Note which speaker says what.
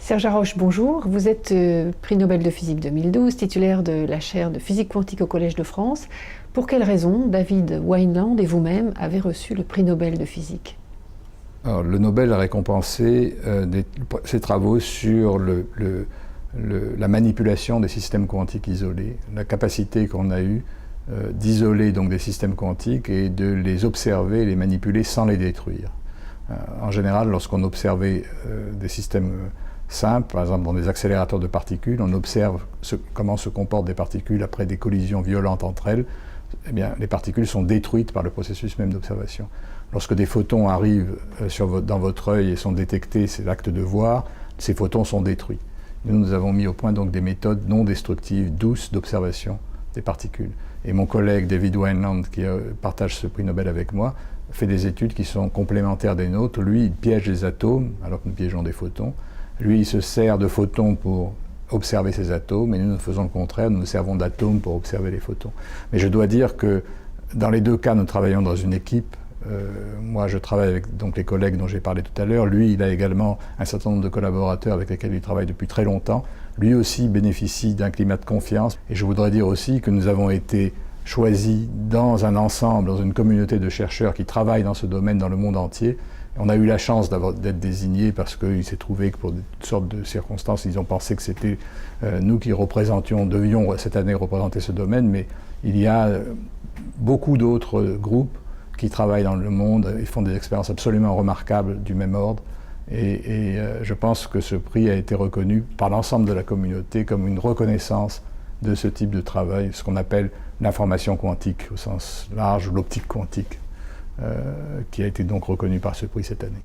Speaker 1: Serge Haroche, bonjour. Vous êtes prix Nobel de physique 2012, titulaire de la chaire de physique quantique au Collège de France. Pour quelles raisons David Wineland et vous-même avez reçu le prix Nobel de physique?
Speaker 2: Alors, le Nobel a récompensé ses travaux sur la manipulation des systèmes quantiques isolés, la capacité qu'on a eue d'isoler donc des systèmes quantiques et de les observer et les manipuler sans les détruire. En général, lorsqu'on observait des systèmes simples, par exemple dans des accélérateurs de particules, on observe comment se comportent des particules après des collisions violentes entre elles. Eh bien, les particules sont détruites par le processus même d'observation. Lorsque des photons arrivent dans votre œil et sont détectés, c'est l'acte de voir, ces photons sont détruits. Nous avons mis au point donc des méthodes non destructives, douces d'observation des particules. Et mon collègue David Wineland, qui partage ce prix Nobel avec moi, fait des études qui sont complémentaires des nôtres. Lui, il piège les atomes, alors que nous piégeons des photons. Lui, il se sert de photons pour observer ces atomes, et nous faisons le contraire, nous nous servons d'atomes pour observer les photons. Mais je dois dire que dans les deux cas, nous travaillons dans une équipe. Moi, je travaille avec donc, les collègues dont j'ai parlé tout à l'heure. Lui, il a également un certain nombre de collaborateurs avec lesquels il travaille depuis très longtemps. Lui aussi bénéficie d'un climat de confiance. Et je voudrais dire aussi que nous avons été choisis dans un ensemble, dans une communauté de chercheurs qui travaillent dans ce domaine dans le monde entier. On a eu la chance d'être désignés parce qu'il s'est trouvé que pour toutes sortes de circonstances, ils ont pensé que c'était nous qui devions cette année représenter ce domaine, mais il y a beaucoup d'autres groupes qui travaillent dans le monde et font des expériences absolument remarquables du même ordre. Et je pense que ce prix a été reconnu par l'ensemble de la communauté comme une reconnaissance de ce type de travail, ce qu'on appelle l'information quantique au sens large, ou l'optique quantique, qui a été donc reconnue par ce prix cette année.